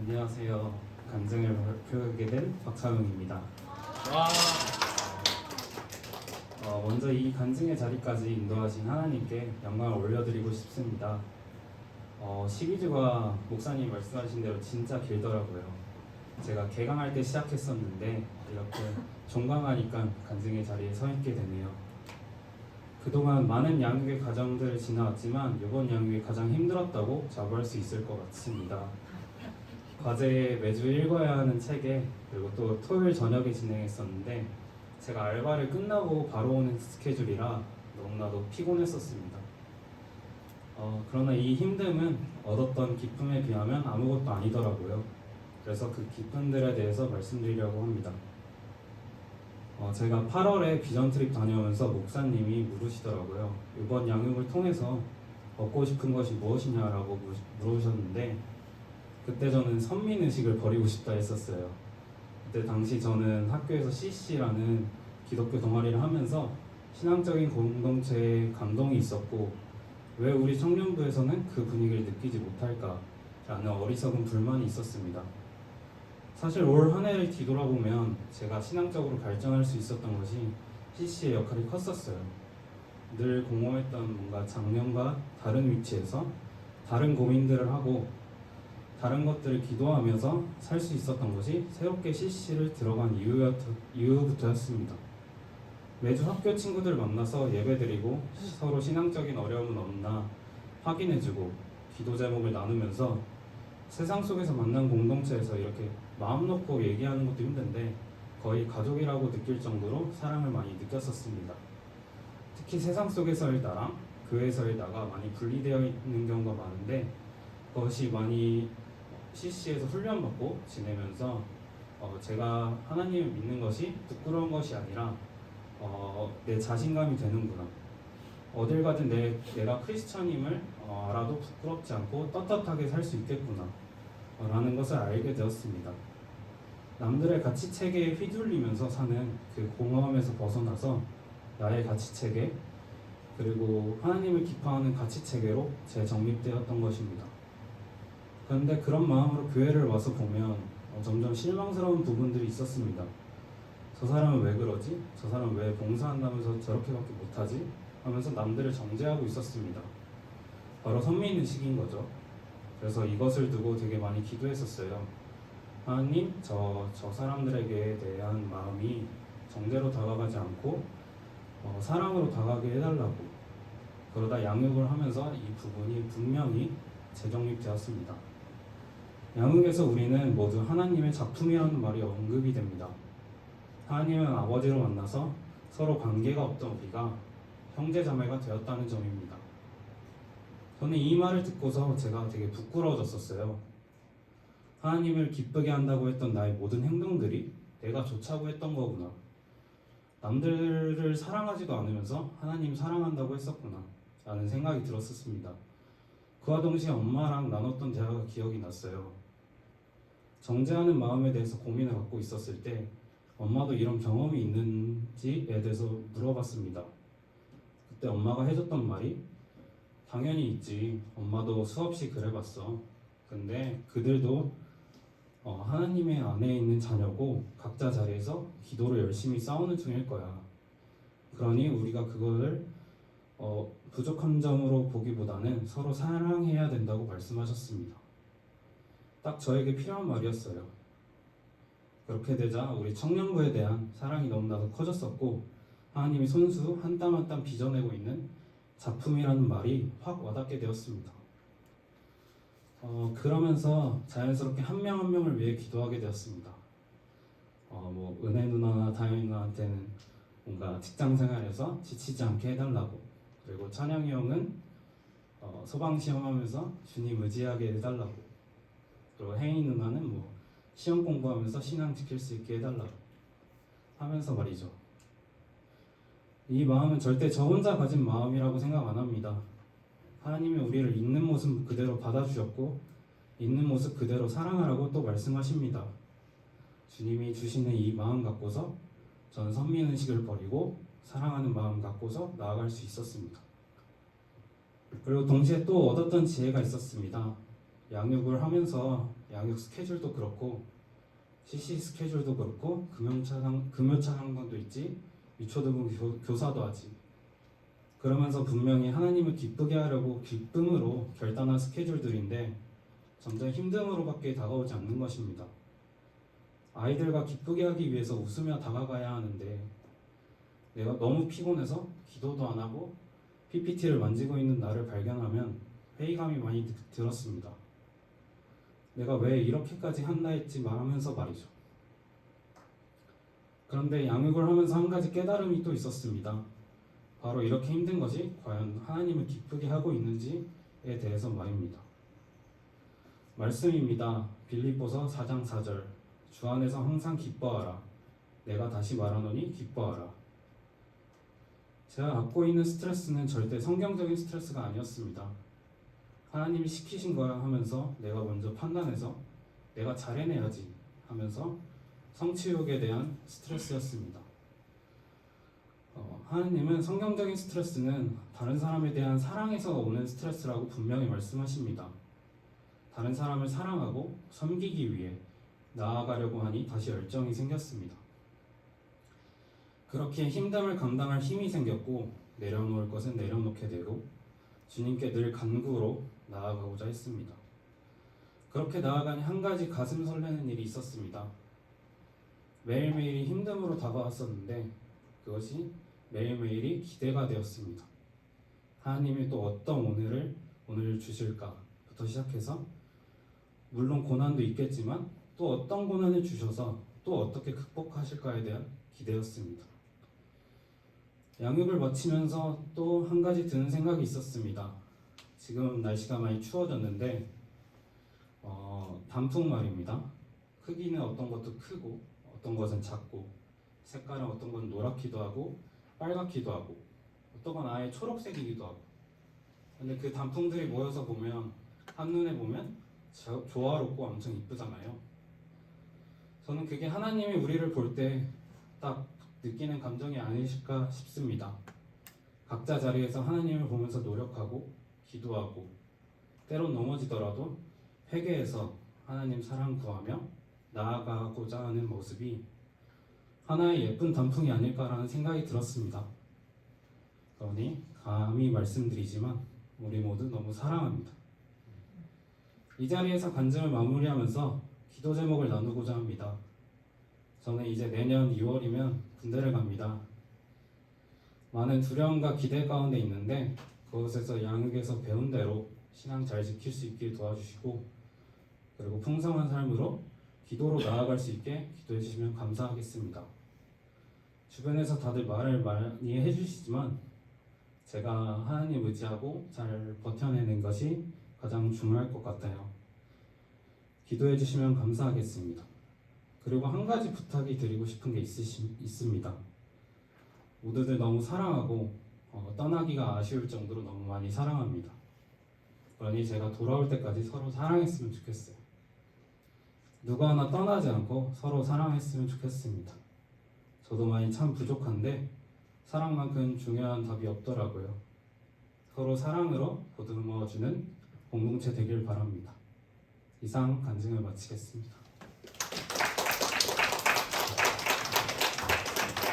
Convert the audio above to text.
안녕하세요. 간증을 발표하게 된 박차용입니다. 와. 먼저 이 간증의 자리까지 인도하신 하나님께 영광을 올려드리고 싶습니다. 12주가 목사님 말씀하신 대로 진짜 길더라고요. 제가 개강할 때 시작했었는데 이렇게 종강하니까 간증의 자리에 서 있게 되네요. 그동안 많은 양육의 과정들을 지나왔지만 이번 양육이 가장 힘들었다고 자부할 수 있을 것 같습니다. 과제에 매주 읽어야 하는 책에 그리고 또 토요일 저녁에 진행했었는데 제가 알바를 끝나고 바로 오는 스케줄이라 너무나도 피곤했었습니다. 그러나 이 힘듦은 얻었던 기쁨에 비하면 아무것도 아니더라고요. 그래서 그 기쁨들에 대해서 말씀드리려고 합니다. 제가 8월에 비전 트립 다녀오면서 목사님이 물으시더라고요. 이번 양육을 통해서 얻고 싶은 것이 무엇이냐라고 물으셨는데 그때 저는 선민의식을 버리고 싶다 했었어요. 그때 당시 저는 학교에서 CC라는 기독교 동아리를 하면서 신앙적인 공동체에 감동이 있었고 왜 우리 청년부에서는 그 분위기를 느끼지 못할까라는 어리석은 불만이 있었습니다. 사실 올 한 해를 뒤돌아보면 제가 신앙적으로 발전할 수 있었던 것이 CC의 역할이 컸었어요. 늘 공허했던 뭔가 작년과 다른 위치에서 다른 고민들을 하고 다른 것들을 기도하면서 살 수 있었던 것이 새롭게 CC를 들어간 이후부터였습니다. 매주 학교 친구들 만나서 예배드리고 서로 신앙적인 어려움은 없나 확인해주고 기도 제목을 나누면서 세상 속에서 만난 공동체에서 이렇게 마음 놓고 얘기하는 것도 힘든데 거의 가족이라고 느낄 정도로 사랑을 많이 느꼈었습니다. 특히 세상 속에서의 나랑 교회에서의 나가 많이 분리되어 있는 경우가 많은데 그것이 많이 CC에서 훈련받고 지내면서 제가 하나님을 믿는 것이 부끄러운 것이 아니라 내 자신감이 되는구나. 어딜 가든 내가 크리스천임을 알아도 부끄럽지 않고 떳떳하게 살 수 있겠구나 라는 것을 알게 되었습니다. 남들의 가치체계에 휘둘리면서 사는 그 공허함에서 벗어나서 나의 가치체계 그리고 하나님을 기뻐하는 가치체계로 재정립되었던 것입니다. 그런데 그런 마음으로 교회를 와서 보면 점점 실망스러운 부분들이 있었습니다. 저 사람은 왜 그러지? 저 사람은 왜 봉사한다면서 저렇게밖에 못하지? 하면서 남들을 정죄하고 있었습니다. 바로 선민의식인 거죠. 그래서 이것을 두고 되게 많이 기도했었어요. 하나님, 저 사람들에게 대한 마음이 정죄로 다가가지 않고 사랑으로 다가가게 해달라고. 그러다 양육을 하면서 이 부분이 분명히 재정립되었습니다. 양육에서 우리는 모두 하나님의 작품이라는 말이 언급이 됩니다. 하나님은 아버지로 만나서 서로 관계가 없던 우리가 형제자매가 되었다는 점입니다. 저는 이 말을 듣고서 제가 되게 부끄러워졌었어요. 하나님을 기쁘게 한다고 했던 나의 모든 행동들이 내가 좋자고 했던 거구나. 남들을 사랑하지도 않으면서 하나님 사랑한다고 했었구나 라는 생각이 들었었습니다. 그와 동시에 엄마랑 나눴던 대화가 기억이 났어요. 정죄하는 마음에 대해서 고민을 갖고 있었을 때 엄마도 이런 경험이 있는지에 대해서 물어봤습니다. 그때 엄마가 해줬던 말이 당연히 있지. 엄마도 수없이 그래봤어. 근데 그들도 하나님의 안에 있는 자녀고 각자 자리에서 기도를 열심히 싸우는 중일 거야. 그러니 우리가 그거를 부족한 점으로 보기보다는 서로 사랑해야 된다고 말씀하셨습니다. 딱 저에게 필요한 말이었어요. 그렇게 되자 우리 청년부에 대한 사랑이 너무나도 커졌었고 하나님이 손수 한 땀 한 땀 빚어내고 있는 작품이라는 말이 확 와닿게 되었습니다. 그러면서 자연스럽게 한 명 한 명을 위해 기도하게 되었습니다. 은혜 누나나 다현이 누나한테는 뭔가 직장 생활에서 지치지 않게 해달라고, 그리고 찬영이 형은 소방 시험하면서 주님 의지하게 해달라고, 그리고 혜인이 누나는 시험 공부하면서 신앙 지킬 수 있게 해달라고 하면서 말이죠. 이 마음은 절대 저 혼자 가진 마음이라고 생각 안 합니다. 하나님이 우리를 있는 모습 그대로 받아주셨고 있는 모습 그대로 사랑하라고 또 말씀하십니다. 주님이 주시는 이 마음 갖고서 저는 선민의식을 버리고 사랑하는 마음 갖고서 나아갈 수 있었습니다. 그리고 동시에 또 얻었던 지혜가 있었습니다. 양육을 하면서 양육 스케줄도 그렇고 CC 스케줄도 그렇고 금요차 상담도 있지 유초등부 교사도 하지. 그러면서 분명히 하나님을 기쁘게 하려고 기쁨으로 결단한 스케줄들인데 점점 힘듦으로밖에 다가오지 않는 것입니다. 아이들과 기쁘게 하기 위해서 웃으며 다가가야 하는데 내가 너무 피곤해서 기도도 안 하고 PPT를 만지고 있는 나를 발견하면 회의감이 많이 들었습니다. 내가 왜 이렇게까지 한다 했지 말하면서 말이죠. 그런데 양육을 하면서 한 가지 깨달음이 또 있었습니다. 바로 이렇게 힘든 것이 과연 하나님을 기쁘게 하고 있는지에 대해서 말입니다. 말씀입니다. 빌립보서 4장 4절. 주 안에서 항상 기뻐하라. 내가 다시 말하노니 기뻐하라. 제가 갖고 있는 스트레스는 절대 성경적인 스트레스가 아니었습니다. 하나님이 시키신 거야 하면서 내가 먼저 판단해서 내가 잘 해내야지 하면서 성취욕에 대한 스트레스였습니다. 하나님은 성경적인 스트레스는 다른 사람에 대한 사랑에서 오는 스트레스라고 분명히 말씀하십니다. 다른 사람을 사랑하고 섬기기 위해 나아가려고 하니 다시 열정이 생겼습니다. 그렇게 힘듦을 감당할 힘이 생겼고 내려놓을 것은 내려놓게 되고 주님께 늘 간구로 나아가고자 했습니다. 그렇게 나아가니 한 가지 가슴 설레는 일이 있었습니다. 매일매일이 힘듦으로 다가왔었는데 그것이 매일매일이 기대가 되었습니다. 하나님이 또 어떤 오늘을 주실까부터 시작해서 물론 고난도 있겠지만 또 어떤 고난을 주셔서 또 어떻게 극복하실까에 대한 기대였습니다. 양육을 마치면서 또 한 가지 드는 생각이 있었습니다. 지금 날씨가 많이 추워졌는데 단풍 말입니다. 크기는 어떤 것도 크고 어떤 것은 작고 색깔은 어떤 건 노랗기도 하고 빨갛기도 하고 어떤 건 아예 초록색이기도 하고 근데 그 단풍들이 모여서 보면 한눈에 보면 조화롭고 엄청 이쁘잖아요. 저는 그게 하나님이 우리를 볼 때 딱 느끼는 감정이 아니실까 싶습니다. 각자 자리에서 하나님을 보면서 노력하고 기도하고 때론 넘어지더라도 회개해서 하나님 사랑 구하며 나아가고자 하는 모습이 하나의 예쁜 단풍이 아닐까라는 생각이 들었습니다. 그러니 감히 말씀드리지만 우리 모두 너무 사랑합니다. 이 자리에서 간증을 마무리하면서 기도 제목을 나누고자 합니다. 저는 이제 내년 2월이면 군대를 갑니다. 많은 두려움과 기대 가운데 있는데 그곳에서 양육에서 배운 대로 신앙 잘 지킬 수 있길 도와주시고 그리고 풍성한 삶으로 기도로 나아갈 수 있게 기도해 주시면 감사하겠습니다. 주변에서 다들 말을 많이 해주시지만 제가 하나님 의지하고 잘 버텨내는 것이 가장 중요할 것 같아요. 기도해 주시면 감사하겠습니다. 그리고 한 가지 부탁이 드리고 싶은 게 있습니다. 모두들 너무 사랑하고 떠나기가 아쉬울 정도로 너무 많이 사랑합니다. 그러니 제가 돌아올 때까지 서로 사랑했으면 좋겠어요. 누구 하나 떠나지 않고 서로 사랑했으면 좋겠습니다. 저도 많이 참 부족한데 사랑만큼 중요한 답이 없더라고요. 서로 사랑으로 보듬어주는 공동체 되길 바랍니다. 이상 간증을 마치겠습니다.